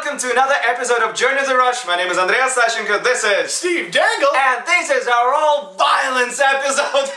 welcome to another episode of Journey the Rush. My name is Andreas Sashenko, this is Steve Dangle, and this is our all violence episode.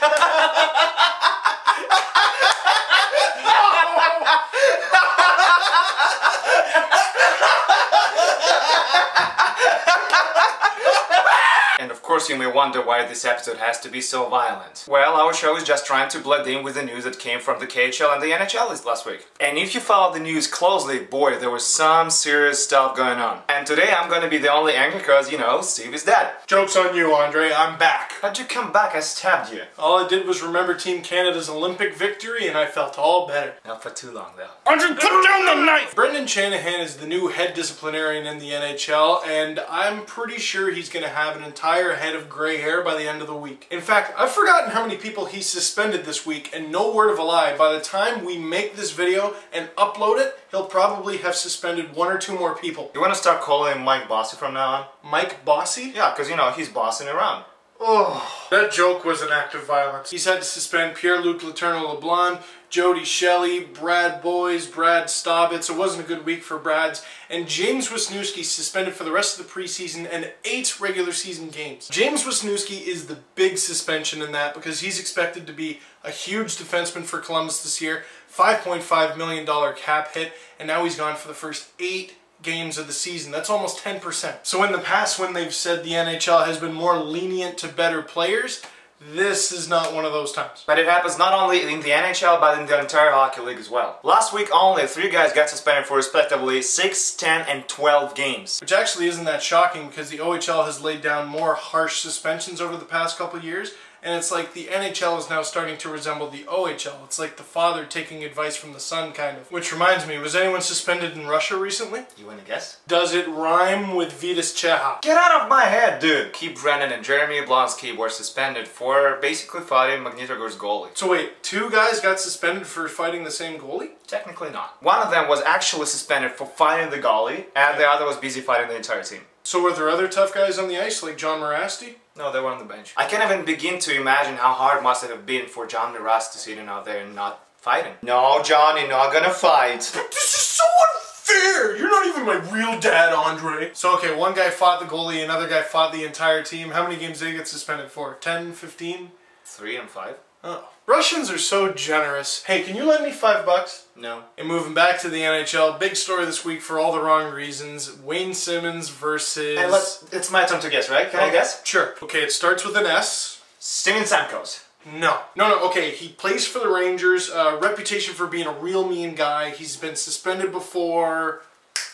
And of course you may wonder why this episode has to be so violent. Well, our show is just trying to blend in with the news that came from the KHL and the NHL last week. And if you followed the news closely, boy, there was some serious stuff going on. And today I'm gonna be the only anchor because, you know, Steve is dead. Joke's on you, Andre, I'm back. How'd you come back? I stabbed you. All I did was remember Team Canada's Olympic victory and I felt all better. Not for too long though. Andre, put down the knife! Brendan Shanahan is the new head disciplinarian in the NHL and I'm pretty sure he's gonna have an entire head of gray hair by the end of the week. In fact, I've forgotten how many people he suspended this week, and no word of a lie, by the time we make this video and upload it, he'll probably have suspended 1 or 2 more people. You want to start calling him Mike Bossy from now on? Mike Bossy? Yeah, because you know, he's bossing around. Oh, that joke was an act of violence. He's had to suspend Pierre-Luc Letourneau-Leblanc, Jody Shelley, Brad Boyes, Brad Staubitz. It wasn't a good week for Brad's. And James Wisniewski suspended for the rest of the preseason and 8 regular season games. James Wisniewski is the big suspension in that because he's expected to be a huge defenseman for Columbus this year. $5.5 million cap hit, and now he's gone for the first 8 games of the season. That's almost 10%. So in the past, when they've said the NHL has been more lenient to better players, this is not one of those times. But it happens not only in the NHL, but in the entire hockey league as well. Last week only, 3 guys got suspended for respectively 6, 10, and 12 games. Which actually isn't that shocking because the OHL has laid down more harsh suspensions over the past couple of years. And it's like the NHL is now starting to resemble the OHL. It's like the father taking advice from the son, kind of. Which reminds me, was anyone suspended in Russia recently? You wanna guess? Does it rhyme with Vitas Cheha? Get out of my head, dude! Keith Brennan and Jeremy Blonsky were suspended for basically fighting Magnitogor's goalie. So wait, 2 guys got suspended for fighting the same goalie? Technically not. One of them was actually suspended for fighting the goalie, and the other was busy fighting the entire team. So were there other tough guys on the ice, like John Morasti? No, they were on the bench. I can't even begin to imagine how hard must it have been for John Morasti sitting out there and not fighting. No, John, you're not gonna fight. This is so unfair! You're not even my real dad, Andre. So okay, one guy fought the goalie, another guy fought the entire team. How many games did he get suspended for? 10, 15? 3 and 5. Oh. Russians are so generous. Hey, can you lend me $5? No. And moving back to the NHL, big story this week for all the wrong reasons. Wayne Simmonds versus... And it's my turn to guess, right? Can I guess? Sure. Okay, it starts with an S. Steven Stamkos. No, okay, he plays for the Rangers, reputation for being a real mean guy. He's been suspended before.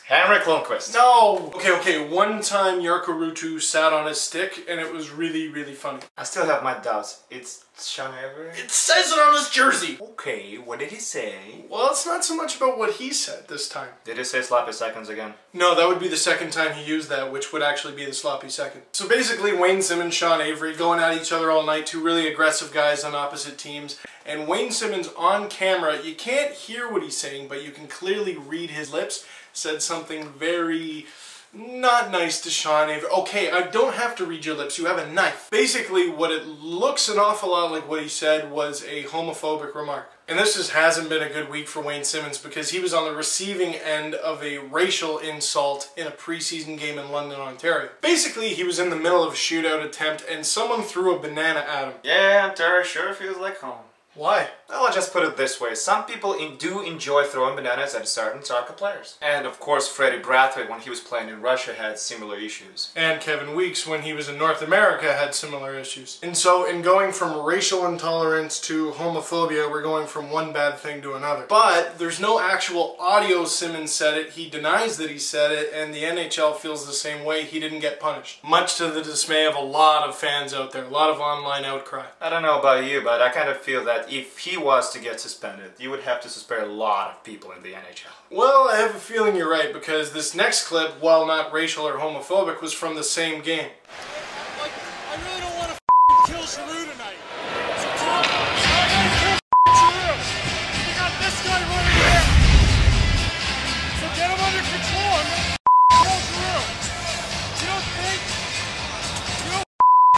Henrik Lundqvist. No! Okay, one time Jarkko Ruutu sat on his stick and it was really, really funny. I still have my doubts. It's Sean Avery? It says it on his jersey! Okay, what did he say? Well, it's not so much about what he said this time. Did he say sloppy seconds again? No, that would be the second time he used that, which would actually be the sloppy second. So basically, Wayne Simmonds, Sean Avery, going at each other all night, 2 really aggressive guys on opposite teams. And Wayne Simmonds on camera, you can't hear what he's saying, but you can clearly read his lips, said something very not nice to Sean Avery. Okay, I don't have to read your lips, you have a knife. Basically, what it looks an awful lot like what he said was a homophobic remark. And this just hasn't been a good week for Wayne Simmonds because he was on the receiving end of a racial insult in a preseason game in London, Ontario. Basically, he was in the middle of a shootout attempt and someone threw a banana at him. Yeah, Ontario sure feels like home. Why? Well, I'll just put it this way. Some people do enjoy throwing bananas at certain soccer players. And of course, Freddie Brathwaite, when he was playing in Russia, had similar issues. And Kevin Weeks, when he was in North America, had similar issues. And so, in going from racial intolerance to homophobia, we're going from one bad thing to another. But there's no actual audio Simmonds said it. He denies that he said it, and the NHL feels the same way. He didn't get punished. Much to the dismay of a lot of fans out there. A lot of online outcry. I don't know about you, but I kind of feel that if he was to get suspended, you would have to suspend a lot of people in the NHL. Well, I have a feeling you're right, because this next clip, while not racial or homophobic, was from the same game. Like, I really don't want to kill Giroux tonight. So Tom, I can't Giroux. We got this guy running here. So get him under control and kill Giroux. You don't think? You don't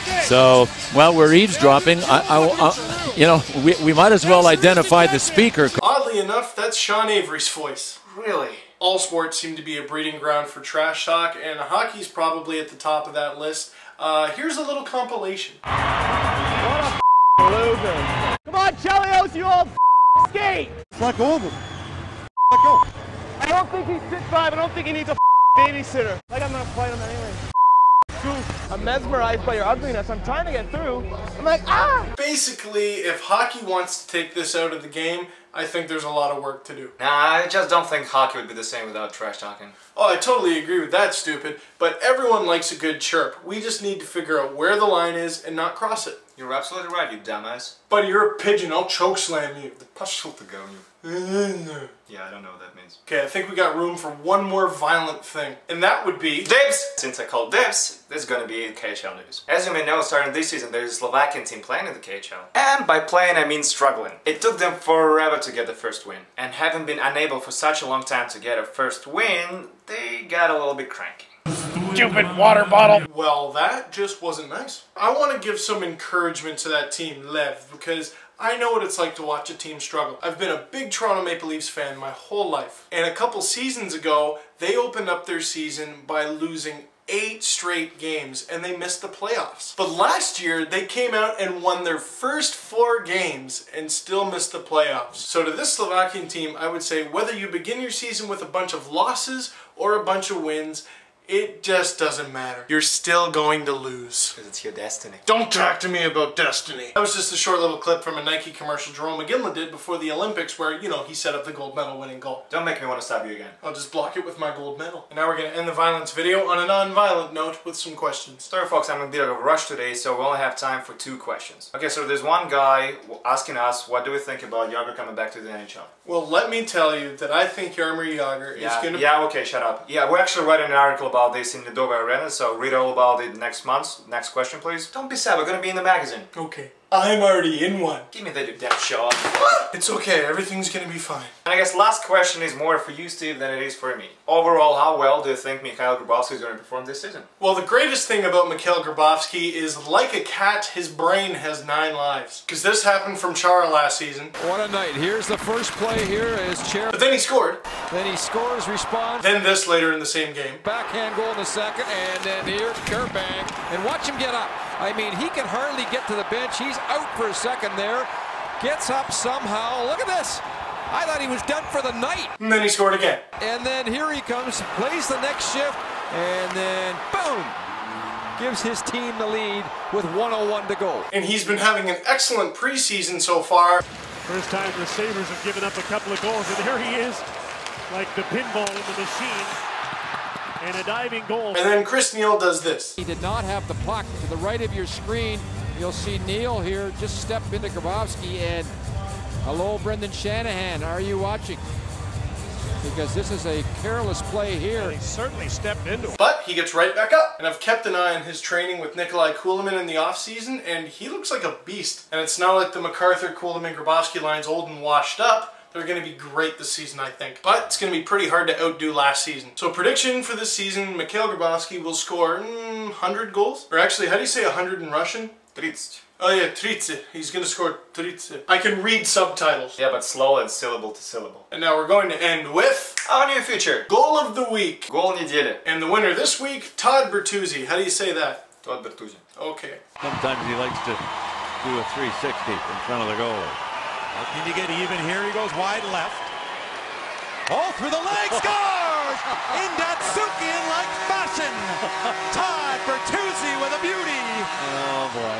think? So, well, we're eavesdropping. You know, we might as well identify the speaker. Oddly enough, that's Sean Avery's voice. Really? All sports seem to be a breeding ground for trash talk, and hockey's probably at the top of that list. Here's a little compilation. What a loser. Come on, Chelios, you old skate! Let go of him. Let go. I don't think he's 6'5". I don't think he needs a babysitter. Like, I'm gonna fight him anyway. I'm mesmerized by your ugliness. I'm trying to get through. I'm like, ah! Basically, if hockey wants to take this out of the game, I think there's a lot of work to do. Nah, I just don't think hockey would be the same without trash talking. Oh, I totally agree with that, stupid. But everyone likes a good chirp. We just need to figure out where the line is and not cross it. You're absolutely right, you dumbass. Buddy, you're a pigeon. I'll choke slam you. Yeah, I don't know what that means. Okay, I think we got room for one more violent thing. And that would be... Dibs! Since I called dibs, this is gonna be KHL news. As you may know, starting this season, there's a Slovakian team playing in the KHL. And by playing, I mean struggling. It took them forever to get the first win. And having been unable for such a long time to get a first win, they got a little bit cranky. Stupid water bottle. Well, that just wasn't nice. I want to give some encouragement to that team, Lev, because I know what it's like to watch a team struggle. I've been a big Toronto Maple Leafs fan my whole life. And a couple seasons ago, they opened up their season by losing 8 straight games and they missed the playoffs. But last year, they came out and won their first 4 games and still missed the playoffs. So to this Slovakian team, I would say whether you begin your season with a bunch of losses or a bunch of wins, it just doesn't matter. You're still going to lose. Because it's your destiny. Don't talk to me about destiny. That was just a short little clip from a Nike commercial Jerome McGinley did before the Olympics where, you know, he set up the gold medal winning goal. Don't make me want to stab you again. I'll just block it with my gold medal. And now we're going to end the violence video on a non-violent note with some questions. Sorry folks, I'm in a bit of a rush today, so we only have time for 2 questions. Okay, so there's one guy asking us, what do we think about Jágr coming back to the NHL? Well, let me tell you that I think Jaromir Jágr is going to... Yeah, okay, shut up. Yeah, we're actually writing an article about this in the Dover Arena, so read all about it next month. Next question, please. Don't be sad, we're gonna be in the magazine. Okay. I'm already in one. Give me that damn shot. It's okay, everything's gonna be fine. And I guess last question is more for you, Steve, than it is for me. Overall, how well do you think Mikhail Grabovski is going to perform this season? Well, the greatest thing about Mikhail Grabovski is, like a cat, his brain has 9 lives. Because this happened from Chara last season. What a night. Here's the first play here as Chair. But then he scored. Then he scores, responds. Then this later in the same game. Backhand goal in the second, and then here, Kerbang. And watch him get up. I mean, he can hardly get to the bench. He's out for a second there. Gets up somehow. Look at this. I thought he was done for the night. And then he scored again. And then here he comes, plays the next shift, and then boom! Gives his team the lead with 1:01 to go. And he's been having an excellent preseason so far. First time the Sabres have given up a couple of goals, and here he is, like the pinball in the machine, and a diving goal. And then Chris Neal does this. He did not have the puck. To the right of your screen, you'll see Neal here just step into Grabovski, and hello, Brendan Shanahan, are you watching? Because this is a careless play here. And he certainly stepped into it. But he gets right back up. And I've kept an eye on his training with Nikolai Kulemin in the offseason, and he looks like a beast. And it's not like the MacArthur, Kulemin, Grabovski line's old and washed up. They're going to be great this season, I think. But it's going to be pretty hard to outdo last season. So prediction for this season, Mikhail Grabovski will score 100 goals. Or actually, how do you say 100 in Russian? 30. Oh yeah, 30. He's going to score 30. I can read subtitles. Yeah, but slow and syllable to syllable. And now we're going to end with... our new feature. Goal of the week. Goal недели. And the winner this week, Todd Bertuzzi. How do you say that? Todd Bertuzzi. Okay. Sometimes he likes to do a 360 in front of the goal. Can you get even here? He goes wide left. Oh, through the leg, scores! In Datsukian-like fashion. Todd Bertuzzi with a beauty. Oh boy.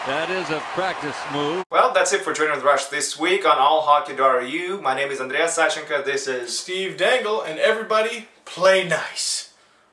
That is a practice move. Well, that's it for Training with Rush this week on allhockey.ru. My name is Andreas Sachenko. This is Steve Dangle, and everybody, play nice.